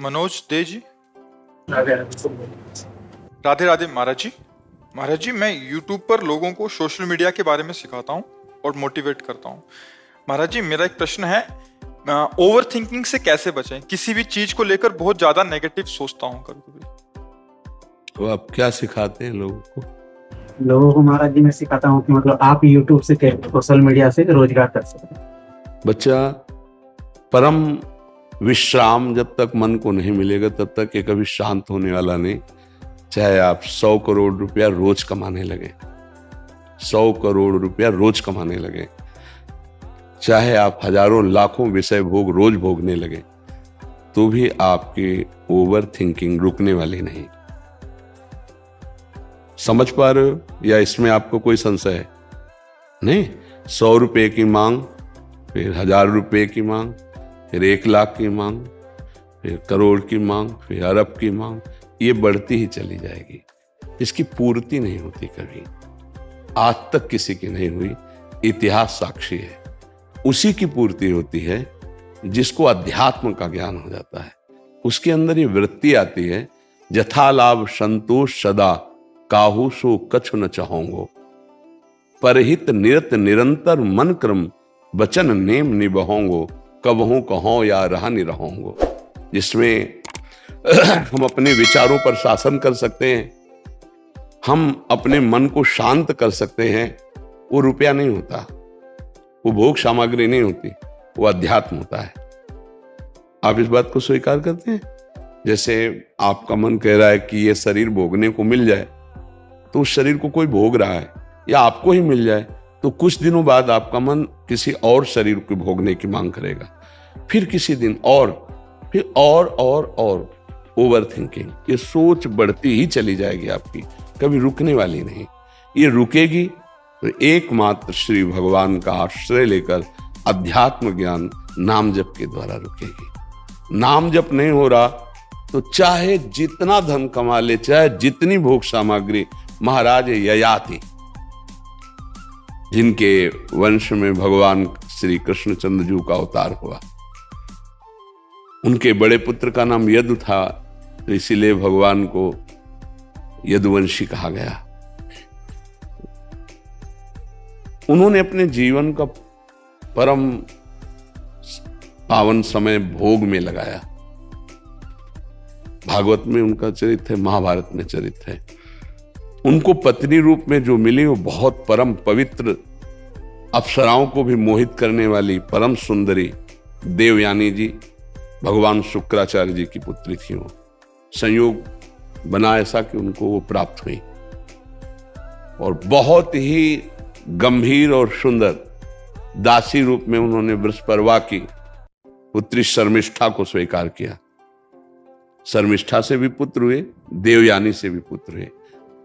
मनोज दे जी। राधे राधे राधे महाराज जी। महाराज जी, मैं YouTube पर लोगों को सोशल मीडिया के बारे में सिखाता हूँ और मोटिवेट करता हूँ। महाराज जी, मेरा एक प्रश्न है, ओवर थिंकिंग से कैसे बचें? किसी भी चीज को लेकर बहुत ज्यादा नेगेटिव सोचता हूँ कभी कभी। तो आप क्या सिखाते हैं लोगों को? लोगों को महाराज जी मैं सिखाता हूँ कि मतलब आप YouTube से सोशल मीडिया से रोजगार कर सकते हैं। बच्चा, परम विश्राम जब तक मन को नहीं मिलेगा तब तक ये कभी शांत होने वाला नहीं। चाहे आप 100 करोड़ रुपया रोज कमाने लगे, 100 करोड़ रुपया रोज कमाने लगे, चाहे आप हजारों लाखों विषय भोग रोज भोगने लगे, तो भी आपकी ओवर थिंकिंग रुकने वाली नहीं। समझ पा रहे हो या इसमें आपको कोई संशय है? नहीं। 100 रुपए की मांग, फिर 1000 रुपए की मांग, फिर 1 लाख की मांग, फिर करोड़ की मांग, फिर अरब की मांग, ये बढ़ती ही चली जाएगी। इसकी पूर्ति नहीं होती कभी, आज तक किसी की नहीं हुई। इतिहास साक्षी है। उसी की पूर्ति होती है जिसको अध्यात्म का ज्ञान हो जाता है। उसके अंदर ये वृत्ति आती है, जथा लाभ संतोष सदा, काहू सो कछु न चाहोंगो, परहित निरत निरंतर मन क्रम, वचन नेम निबहोंगो, कबहू कहो या रहा निरहोंगो। जिसमें हम अपने विचारों पर शासन कर सकते हैं, हम अपने मन को शांत कर सकते हैं। वो रुपया नहीं होता, वो भोग सामग्री नहीं होती, वो अध्यात्म होता है। आप इस बात को स्वीकार करते हैं? जैसे आपका मन कह रहा है कि ये शरीर भोगने को मिल जाए, तो उस शरीर को कोई भोग रहा है, या आपको ही मिल जाए, तो कुछ दिनों बाद आपका मन किसी और शरीर को भोगने की मांग करेगा, फिर किसी दिन और, फिर और ओवर थिंकिंग, ये सोच बढ़ती ही चली जाएगी आपकी, कभी रुकने वाली नहीं। ये रुकेगी तो एकमात्र श्री भगवान का आश्रय लेकर अध्यात्म ज्ञान नाम जप के द्वारा रुकेगी। नाम जप नहीं हो रहा तो चाहे जितना धन कमा ले, चाहे जितनी भोग सामग्री, महाराज ययाति जिनके वंश में भगवान श्री कृष्णचंद्र जी का अवतार हुआ, उनके बड़े पुत्र का नाम यदु था, तो इसीलिए भगवान को यदुवंशी कहा गया। उन्होंने अपने जीवन का परम पावन समय भोग में लगाया। भागवत में उनका चरित्र है, महाभारत में चरित्र है। उनको पत्नी रूप में जो मिली वो बहुत परम पवित्र, अप्सराओं को भी मोहित करने वाली परम सुंदरी देवयानी जी, भगवान शुक्राचार्य जी की पुत्री थी। वो संयोग बना ऐसा कि उनको वो प्राप्त हुई, और बहुत ही गंभीर और सुंदर दासी रूप में उन्होंने वृषपर्वा की पुत्री शर्मिष्ठा को स्वीकार किया। शर्मिष्ठा से भी पुत्र हुए, देवयानी से भी पुत्र हुए।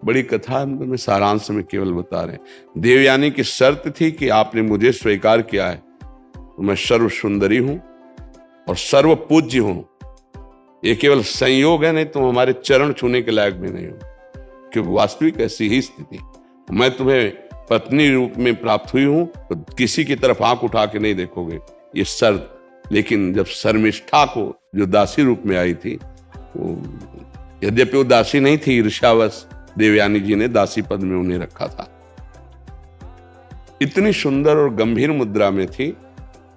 बड़ी कथा में सारांश में केवल बता रहे हैं। देवयानी की शर्त थी कि आपने मुझे स्वीकार किया है तो मैं सर्व सुंदरी हूं और सर्व पूज्य हूं। ये केवल संयोग है, नहीं तो हमारे चरण छूने के लायक भी नहीं हो, क्योंकि वास्तविक ऐसी ही स्थिति। मैं तुम्हें पत्नी रूप में प्राप्त हुई हूं तो किसी की तरफ आंख उठा के नहीं देखोगे, ये शर्त। लेकिन जब शर्मिष्ठा को जो दासी रूप में आई थी, वो यद्यपि वो दासी नहीं थी, ईर्ष्यावश देवयानी जी ने दासी पद में उन्हें रखा था। इतनी सुंदर और गंभीर मुद्रा में थी,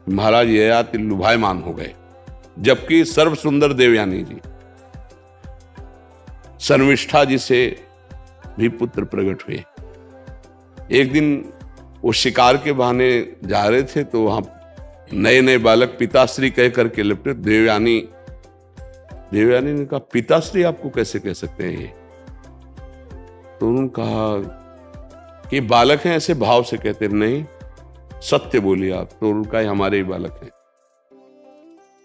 महाराज ययाति लुभायमान हो गए, जबकि सर्व सुंदर देवयानी जी, शर्मिष्ठा जी से भी पुत्र प्रकट हुए। एक दिन वो शिकार के बहाने जा रहे थे, तो वहां नए नए बालक पिताश्री कह करके लिपटे। देवयानी ने कहा, पिताश्री आपको कैसे कह सकते हैं ये? तो उन्होंने कहा कि बालक हैं, ऐसे भाव से कहते नहीं, सत्य बोलिए आप। तो उनका हमारे ही बालक हैं।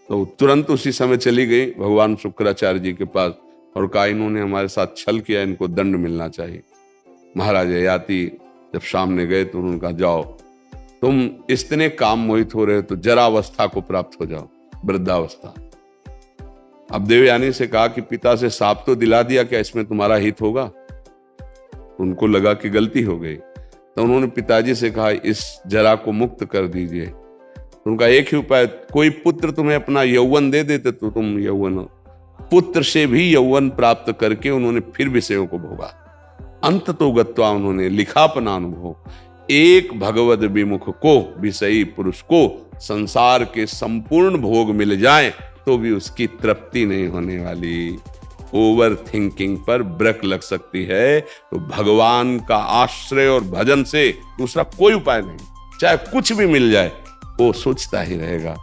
तो तुरंत उसी समय चली गई भगवान शुक्राचार्य जी के पास और कहा, इन्होंने हमारे साथ छल किया, इनको दंड मिलना चाहिए। महाराज ययाति जब सामने गए तो उन्होंने कहा, जाओ, तुम इतने काम मोहित हो रहे हो तो जरावस्था को प्राप्त हो जाओ, वृद्धावस्था। अब देवयानी से कहा कि पिता से साफ तो दिला दिया, क्या इसमें तुम्हारा हित होगा? उनको लगा कि गलती हो गई, तो उन्होंने पिताजी से कहा, इस जरा को मुक्त कर दीजिए। तो उनका एक ही उपाय, कोई पुत्र तुम्हें अपना यौवन दे देते तो तुम यौवन पुत्र से भी यौवन प्राप्त करके उन्होंने फिर विषयों को भोगा। अंत तो गत्वा उन्होंने लिखा अपना अनुभव, एक भगवद विमुख को, विषयी पुरुष को संसार के संपूर्ण भोग मिल जाए तो भी उसकी तृप्ति नहीं होने वाली। ओवर थिंकिंग पर ब्रेक लग सकती है तो भगवान का आश्रय और भजन से दूसरा कोई उपाय नहीं। चाहे कुछ भी मिल जाए वो सोचता ही रहेगा,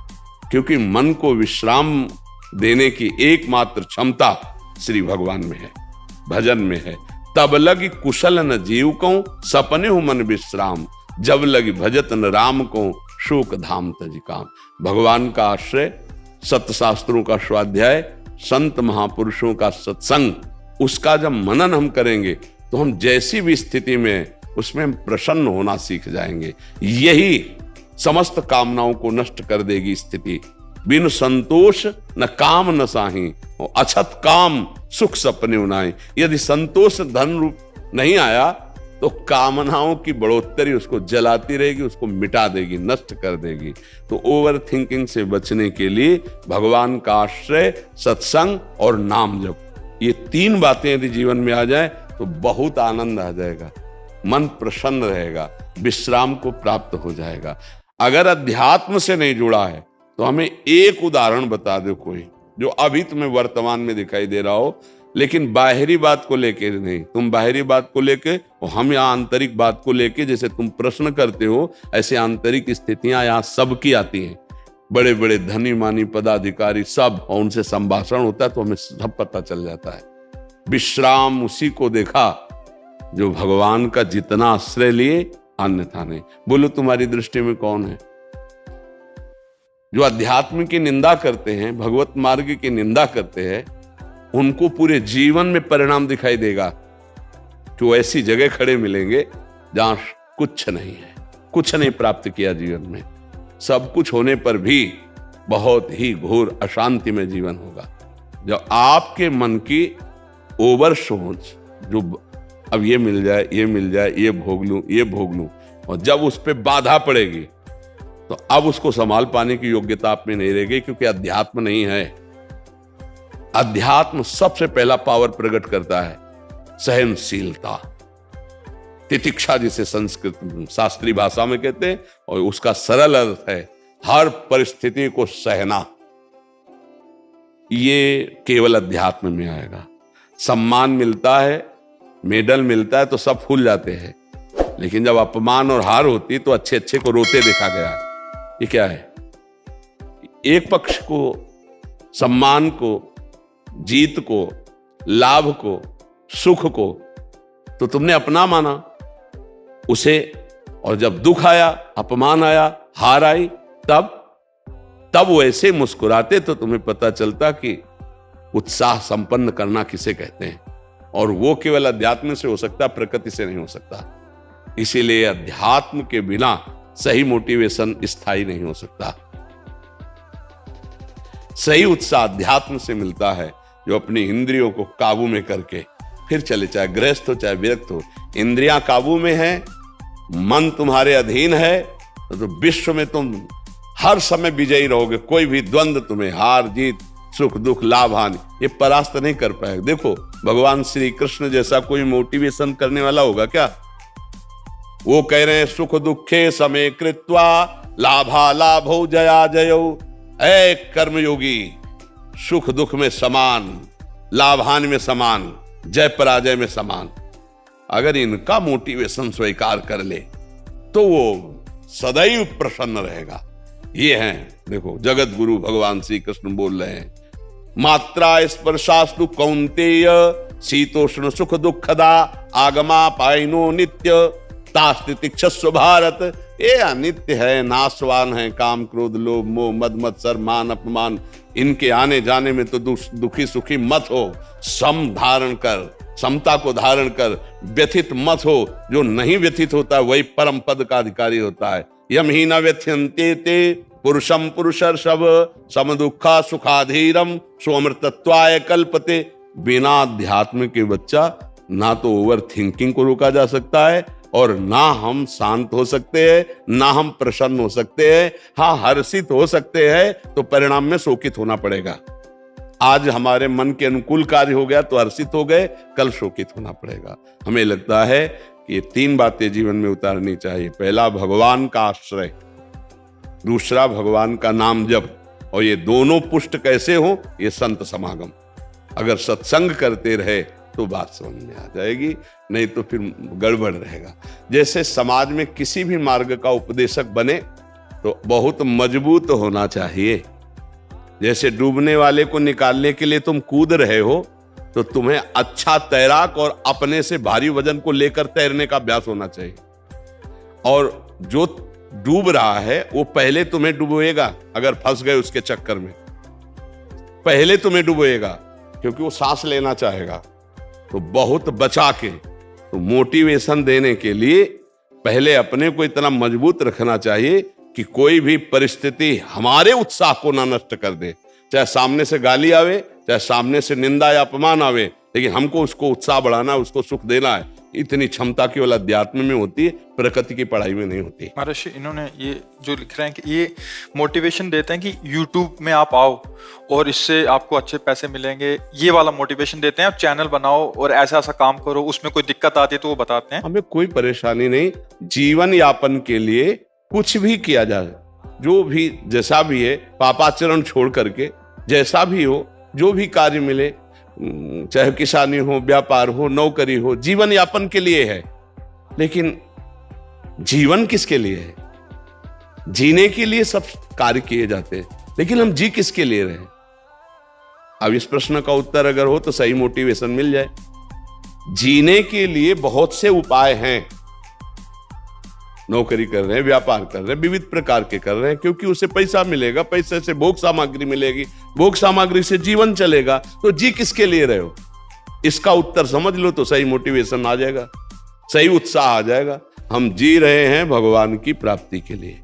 क्योंकि मन को विश्राम देने की एकमात्र क्षमता श्री भगवान में है, भजन में है। तब लगी कुशल न जीव को, सपने हो मन विश्राम, जब लगी भजत न राम को, शोक धाम तज काम। भगवान का आश्रय, सत्य शास्त्रों का स्वाध्याय, संत महापुरुषों का सत्संग, उसका जब मनन हम करेंगे तो हम जैसी भी स्थिति में उसमें प्रसन्न होना सीख जाएंगे। यही समस्त कामनाओं को नष्ट कर देगी स्थिति। बिन संतोष न काम न साही, अछत काम सुख सपने उनाए। यदि संतोष धन रूप नहीं आया तो कामनाओं की बढ़ोतरी उसको जलाती रहेगी, उसको मिटा देगी, नष्ट कर देगी। तो ओवर थिंकिंग से बचने के लिए भगवान का आश्रय, सत्संग और नाम जप, ये 3 बातें यदि जीवन में आ जाए तो बहुत आनंद आ जाएगा, मन प्रसन्न रहेगा, विश्राम को प्राप्त हो जाएगा। अगर अध्यात्म से नहीं जुड़ा है तो हमें एक उदाहरण बता दो कोई, जो अभी तुम्हें वर्तमान में दिखाई दे रहा हो, लेकिन बाहरी बात को लेके नहीं। तुम बाहरी बात को लेके और हम यहाँ आंतरिक बात को लेके, जैसे तुम प्रश्न करते हो ऐसे आंतरिक स्थितियां यहाँ सबकी आती हैं। बड़े बड़े धनी मानी पदाधिकारी सब, और उनसे संभाषण होता है तो हमें सब पता चल जाता है। विश्राम उसी को देखा जो भगवान का जितना आश्रय लिए, अन्यथा नहीं। बोलो तुम्हारी दृष्टि में कौन है? जो अध्यात्म की निंदा करते हैं, भगवत मार्ग की निंदा करते हैं, उनको पूरे जीवन में परिणाम दिखाई देगा कि वो ऐसी जगह खड़े मिलेंगे जहां कुछ नहीं है, कुछ नहीं प्राप्त किया जीवन में, सब कुछ होने पर भी बहुत ही घोर अशांति में जीवन होगा। जब आपके मन की ओवर सोच, जो अब ये मिल जाए, ये मिल जाए, ये भोग लूं, ये भोग लूं, और जब उस पर बाधा पड़ेगी तो अब उसको संभाल पाने की योग्यता आप में नहीं रहेगी, क्योंकि अध्यात्म नहीं है। अध्यात्म सबसे पहला पावर प्रकट करता है सहनशीलता, तितिक्षा, जिसे संस्कृत शास्त्रीय भाषा में कहते हैं, और उसका सरल अर्थ है हर परिस्थिति को सहना। ये केवल अध्यात्म में आएगा। सम्मान मिलता है, मेडल मिलता है तो सब फूल जाते हैं, लेकिन जब अपमान और हार होती तो अच्छे अच्छे को रोते देखा गया। ये क्या है? एक पक्ष को, सम्मान को, जीत को, लाभ को, सुख को तो तुमने अपना माना उसे, और जब दुख आया, अपमान आया, हार आई, तब वो ऐसे मुस्कुराते तो तुम्हें पता चलता कि उत्साह संपन्न करना किसे कहते हैं। और वो केवल अध्यात्म से हो सकता, प्रकृति से नहीं हो सकता। इसीलिए अध्यात्म के बिना सही मोटिवेशन स्थायी नहीं हो सकता। सही उत्साह अध्यात्म से मिलता है, जो अपनी इंद्रियों को काबू में करके फिर चले, चाहे गृहस्थ हो चाहे विरक्त हो। इंद्रियां काबू में है, मन तुम्हारे अधीन है, तो विश्व में तुम हर समय विजयी रहोगे। कोई भी द्वंद्व तुम्हें, हार जीत, सुख दुख, लाभ हानि, ये परास्त नहीं कर पाएगा। देखो भगवान श्री कृष्ण जैसा कोई मोटिवेशन करने वाला होगा क्या? वो कह रहे हैं सुख दुखे समय कृत्वा लाभा लाभो जया जयो। ऐ कर्मयोगी, सुख दुख में समान, लाभ हानि में समान, जय पराजय में समान। अगर इनका मोटिवेशन स्वीकार कर ले तो वो सदैव प्रसन्न रहेगा। ये हैं, देखो जगत गुरु भगवान श्री कृष्ण बोल रहे हैं, मात्रा स्पर्शास्तु कौन्तेय शीतोष्ण सुख दुखदा आगमा पाइनो नित्य तास्तितिक्षस्व भारत। ये अनित्य है, नाशवान है, काम क्रोध लोभ मोह मद मत्सर मान अपमान, इनके आने जाने में तो दुखी सुखी मत हो। सम धारण कर, समता को धारण कर, व्यथित मत हो। जो नहीं व्यथित होता वही परम पद का अधिकारी होता है। यम ही न व्यथ्यन्ते ते पुरुषम पुरुषर्षभ सम दुखा सुखाधीरम स्वमृतत्वाय कल्पते। बिना अध्यात्म के बच्चा ना तो ओवर थिंकिंग को रोका जा सकता है, और ना हम शांत हो सकते हैं, ना हम प्रसन्न हो सकते हैं। हाँ, हर्षित हो सकते हैं तो परिणाम में शोकित होना पड़ेगा। आज हमारे मन के अनुकूल कार्य हो गया तो हर्षित हो गए, कल शोकित होना पड़ेगा। हमें लगता है कि ये 3 बातें जीवन में उतारनी चाहिए। पहला, भगवान का आश्रय, दूसरा भगवान का नाम जप, और ये दोनों पुष्ट कैसे हो? ये संत समागम। अगर सत्संग करते रहे तो बात समझ में आ जाएगी, नहीं तो फिर गड़बड़ रहेगा। जैसे समाज में किसी भी मार्ग का उपदेशक बने तो बहुत मजबूत होना चाहिए। जैसे डूबने वाले को निकालने के लिए तुम कूद रहे हो तो तुम्हें अच्छा तैराक और अपने से भारी वजन को लेकर तैरने का अभ्यास होना चाहिए। और जो डूब रहा है वो पहले तुम्हें डुबोएगा, अगर फंस गए उसके चक्कर में पहले तुम्हें डुबोएगा, क्योंकि वो सांस लेना चाहेगा। तो बहुत बचा के, तो मोटिवेशन देने के लिए पहले अपने को इतना मजबूत रखना चाहिए कि कोई भी परिस्थिति हमारे उत्साह को ना नष्ट कर दे। चाहे सामने से गाली आवे, चाहे सामने से निंदा या अपमान आवे, लेकिन हमको उसको उत्साह बढ़ाना है, उसको सुख देना है। इतनी क्षमता केवल अध्यात्म में होती है, प्रकृति की पढ़ाई में नहीं होती। महर्षि, इन्होंने ये जो लिख रहे हैं कि ये मोटिवेशन देते हैं कि YouTube में आप आओ और इससे आपको अच्छे पैसे मिलेंगे, ये वाला मोटिवेशन देते हैं। आप चैनल बनाओ और ऐसा ऐसा काम करो, उसमें कोई दिक्कत आती है तो वो बताते हैं। हमें कोई परेशानी नहीं, जीवन यापन के लिए कुछ भी किया जाए, जो भी जैसा भी है, पापाचरण छोड़ करके जैसा भी हो, जो भी कार्य मिले, चाहे किसानी हो, व्यापार हो, नौकरी हो, जीवन यापन के लिए है। लेकिन जीवन किसके लिए है? जीने के लिए सब कार्य किए जाते हैं, लेकिन हम जी किसके लिए रहे? अब इस प्रश्न का उत्तर अगर हो तो सही मोटिवेशन मिल जाए। जीने के लिए बहुत से उपाय हैं। नौकरी कर रहे हैं, व्यापार कर रहे हैं, विविध प्रकार के कर रहे हैं, क्योंकि उसे पैसा मिलेगा, पैसे से भोग सामग्री मिलेगी, भोग सामग्री से जीवन चलेगा। तो जी किसके लिए रहे हो? इसका उत्तर समझ लो तो सही मोटिवेशन आ जाएगा, सही उत्साह आ जाएगा। हम जी रहे हैं भगवान की प्राप्ति के लिए।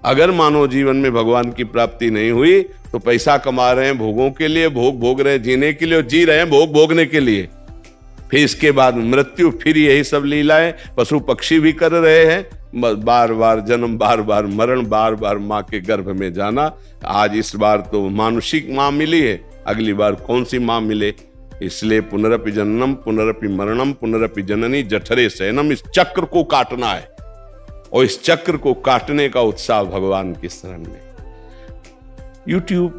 अगर मानव जीवन में भगवान की प्राप्ति नहीं हुई तो पैसा कमा रहे हैं भोगों के लिए, भोग भोग रहे हैं जीने के लिए, और जी रहे हैं भोग भोगने के लिए। फिर इसके बाद मृत्यु, फिर यही सब लीलाएं पशु पक्षी भी कर रहे हैं। बार बार जन्म, बार बार मरण, बार बार माँ के गर्भ में जाना। आज इस बार तो मानुषिक माँ मिली है, अगली बार कौन सी माँ मिले? इसलिए पुनरपि जन्मम पुनरपि मरणम पुनरपि जननी जठरे शयनम, इस चक्र को काटना है। और इस चक्र को काटने का उत्साह भगवान की शरण में। YouTube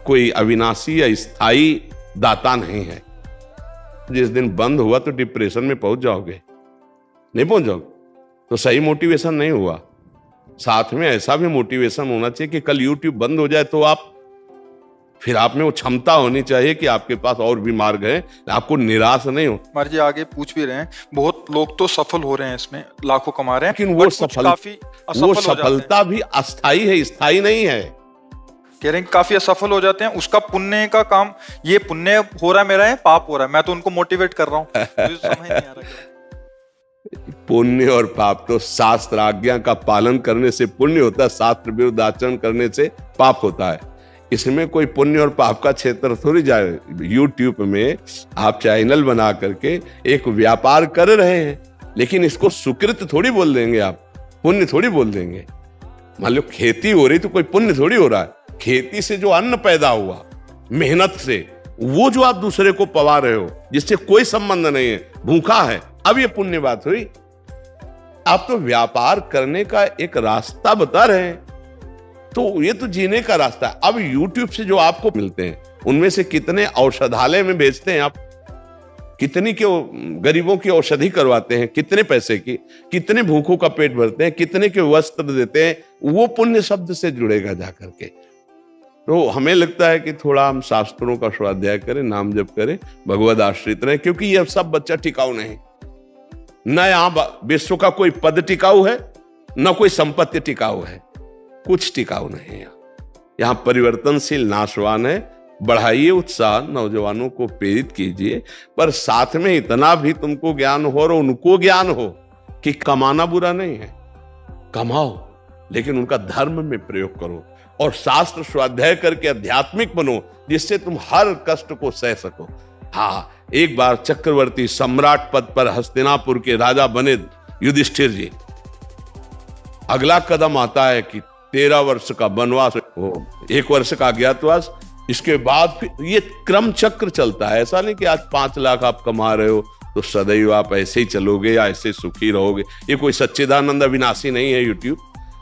कोई अविनाशी या स्थायी दाता नहीं है। जिस दिन बंद हुआ तो डिप्रेशन में पहुंच जाओगे, नहीं पहुंच जाओगे तो सही मोटिवेशन नहीं हुआ। साथ में ऐसा भी मोटिवेशन होना चाहिए कि कल YouTube बंद हो जाए तो फिर आप में वो क्षमता होनी चाहिए कि आपके पास और भी मार्ग है, आपको निराश नहीं हो। महाराज जी आगे पूछ भी रहे हैं, बहुत लोग तो सफल हो रहे हैं इसमें, लाखों कमा रहे हैं, लेकिन वो वो सफलता भी अस्थाई है, स्थायी नहीं है। कह रहे हैं काफी असफल हो जाते हैं, उसका पुण्य का काम, ये पुण्य हो रहा है मेरा, है पाप हो रहा है, मैं तो उनको मोटिवेट कर रहा हूँ। समझ नहीं आ रहा। पुण्य और पाप तो शास्त्र आज्ञा का पालन करने से पुण्य होता है, शास्त्र विरुद्ध आचरण करने से पाप होता है। इसमें कोई पुण्य और पाप का क्षेत्र थोड़ी जाए। YouTube में आप चैनल बना करके एक व्यापार कर रहे हैं, लेकिन इसको सुकृत थोड़ी बोल देंगे, आप पुण्य थोड़ी बोल देंगे। मान लो खेती हो रही तो कोई पुण्य थोड़ी हो रहा है। खेती से जो अन्न पैदा हुआ मेहनत से, वो जो आप दूसरे को पवा रहे हो, जिससे कोई संबंध नहीं है, भूखा है, अब ये पुण्य बात हुई। आप तो व्यापार करने का एक रास्ता बता रहे हैं, तो ये तो जीने का रास्ता है। अब YouTube से जो आपको मिलते हैं, उनमें से कितने औषधालय में बेचते हैं आप, कितनी के गरीबों की औषधि करवाते हैं, कितने पैसे की, कितने भूखों का पेट भरते हैं, कितने के वस्त्र देते हैं, वो पुण्य शब्द से जुड़ेगा जाकर के। तो हमें लगता है कि थोड़ा हम शास्त्रों का स्वाध्याय करें, नाम जप करें, भगवद आश्रित रहें, क्योंकि यह सब बच्चा टिकाऊ नहीं। न यहां विश्व का कोई पद टिकाऊ है, न कोई संपत्ति टिकाऊ है, कुछ टिकाऊ नहीं है। यहां परिवर्तनशील नाशवान है। बढ़ाइए उत्साह, नौजवानों को प्रेरित कीजिए, पर साथ में इतना भी तुमको ज्ञान हो और उनको ज्ञान हो कि कमाना बुरा नहीं है, कमाओ, लेकिन उनका धर्म में प्रयोग करो और शास्त्र स्वाध्याय करके आध्यात्मिक बनो, जिससे तुम हर कष्ट को सह सको। हाँ, एक बार चक्रवर्ती सम्राट पद पर हस्तिनापुर के राजा बने युधिष्ठिर जी। अगला कदम आता है कि 13 वर्ष का वनवास, 1 वर्ष का अज्ञातवास, इसके बाद फिर ये क्रम चक्र चलता है। ऐसा नहीं कि आज 5 लाख आप कमा रहे हो तो सदैव आप ऐसे ही चलोगे या ऐसे सुखी रहोगे। ये कोई सच्चिदानंद अविनाशी नहीं है यूट्यूब,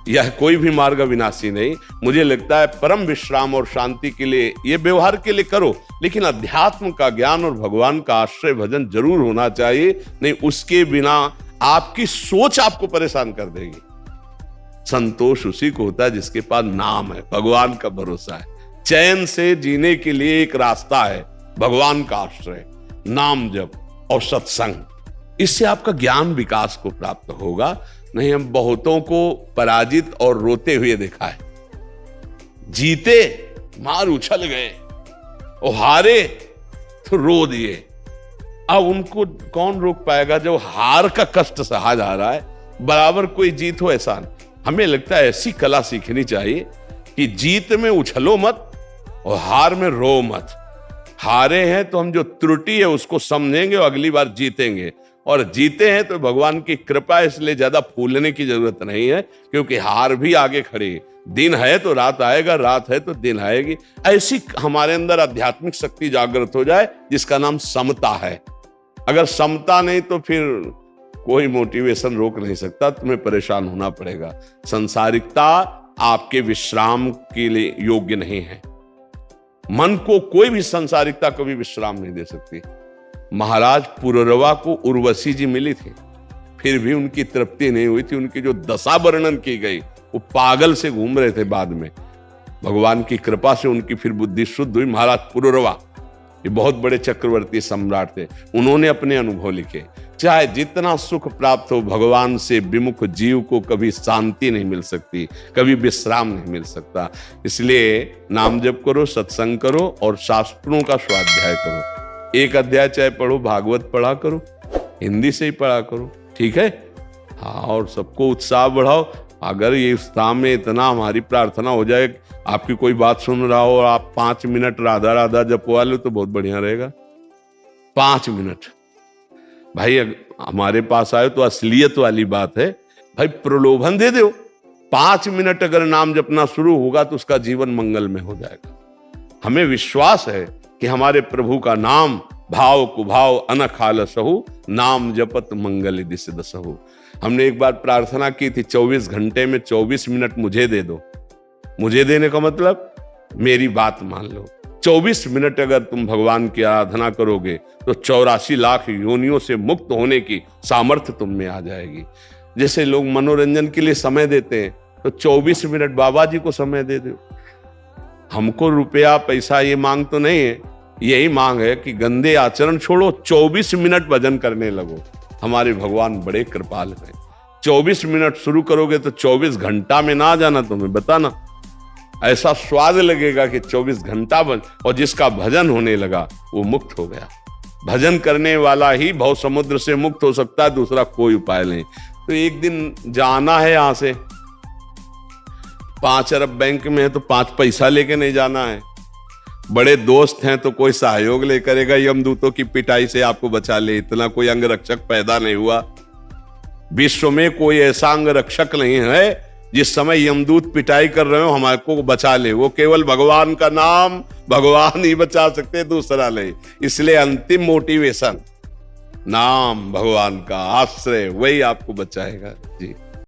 या कोई भी मार्ग अविनाशी नहीं। मुझे लगता है परम विश्राम और शांति के लिए, ये व्यवहार के लिए करो, लेकिन अध्यात्म का ज्ञान और भगवान का आश्रय भजन जरूर होना चाहिए। नहीं उसके बिना आपकी सोच आपको परेशान कर देगी। संतोष उसी को होता है जिसके पास नाम है, भगवान का भरोसा है। चैन से जीने के लिए एक रास्ता है, भगवान का आश्रय, नाम जप और सत्संग। इससे आपका ज्ञान विकास को प्राप्त होगा। नहीं, हम बहुतों को पराजित और रोते हुए देखा है। जीते मार उछल गए और हारे तो रो दिए। अब उनको कौन रोक पाएगा जब हार का कष्ट सहा जा रहा है, बराबर कोई जीत हो ऐसा नहीं। हमें लगता है ऐसी कला सीखनी चाहिए कि जीत में उछलो मत और हार में रो मत। हारे हैं तो हम जो त्रुटि है उसको समझेंगे और अगली बार जीतेंगे, और जीते हैं तो भगवान की कृपा, इसलिए ज्यादा फूलने की जरूरत नहीं है, क्योंकि हार भी आगे खड़ी है। दिन है तो रात आएगा, रात है तो दिन आएगी। ऐसी हमारे अंदर आध्यात्मिक शक्ति जागृत हो जाए जिसका नाम समता है। अगर समता नहीं तो फिर कोई मोटिवेशन रोक नहीं सकता, तुम्हें परेशान होना पड़ेगा। संसारिकता आपके विश्राम के लिए योग्य नहीं है। मन को कोई भी संसारिकता कभी विश्राम नहीं दे सकती। महाराज पुररवा को उर्वशी जी मिली थी, फिर भी उनकी तृप्ति नहीं हुई थी। उनकी जो दशा वर्णन की गई, वो पागल से घूम रहे थे। बाद में भगवान की कृपा से उनकी फिर बुद्धि शुद्ध हुई। महाराज पुररवा ये बहुत बड़े चक्रवर्ती सम्राट थे, उन्होंने अपने अनुभव लिखे। चाहे जितना सुख प्राप्त हो, भगवान से विमुख जीव को कभी शांति नहीं मिल सकती, कभी विश्राम नहीं मिल सकता। इसलिए नाम जप करो, सत्संग करो और शास्त्रों का स्वाध्याय करो। एक अध्याय चाहे पढ़ो, भागवत पढ़ा करो, हिंदी से ही पढ़ा करो, ठीक है। हाँ, और सबको उत्साह बढ़ाओ। अगर ये उत्साह में इतना हमारी प्रार्थना हो जाए, आपकी कोई बात सुन रहा हो और आप 5 मिनट राधा राधा जपवा लो तो बहुत बढ़िया रहेगा। 5 मिनट भाई हमारे पास आए तो असलियत वाली बात है भाई, प्रलोभन दे दो। 5 मिनट अगर नाम जपना शुरू होगा तो उसका जीवन मंगल में हो जाएगा। हमें विश्वास है कि हमारे प्रभु का नाम भाव कुभाव अनखाल सहु, नाम जपत मंगल दिस दसहु। हमने एक बार प्रार्थना की थी, 24 घंटे में 24 मिनट मुझे दे दो। मुझे देने का मतलब मेरी बात मान लो। 24 मिनट अगर तुम भगवान की आराधना करोगे तो 84 लाख योनियों से मुक्त होने की सामर्थ्य तुम में आ जाएगी। जैसे लोग मनोरंजन के लिए समय देते हैं, तो 24 मिनट बाबा जी को समय दे दो। हमको रुपया पैसा ये मांग तो नहीं है, यही मांग है कि गंदे आचरण छोड़ो, 24 मिनट भजन करने लगो। हमारे भगवान बड़े कृपाल हैं। 24 मिनट शुरू करोगे तो 24 घंटा में ना जाना, तुम्हें बताना ऐसा स्वाद लगेगा कि 24 घंटा और जिसका भजन होने लगा वो मुक्त हो गया। भजन करने वाला ही भव समुद्र से मुक्त हो सकता है, दूसरा कोई उपाय नहीं। तो एक दिन जाना है यहां से, 5 अरब बैंक में है तो 5 पैसा लेके नहीं जाना है। बड़े दोस्त हैं तो कोई सहयोग ले करेगा, यमदूतों की पिटाई से आपको बचा ले, इतना कोई अंग रक्षक पैदा नहीं हुआ। विश्व में कोई ऐसा अंग रक्षक नहीं है जिस समय यमदूत पिटाई कर रहे हो हमारे को बचा ले। वो केवल भगवान का नाम, भगवान ही बचा सकते, दूसरा नहीं। इसलिए अंतिम मोटिवेशन नाम, भगवान का आश्रय, वही आपको बचाएगा जी।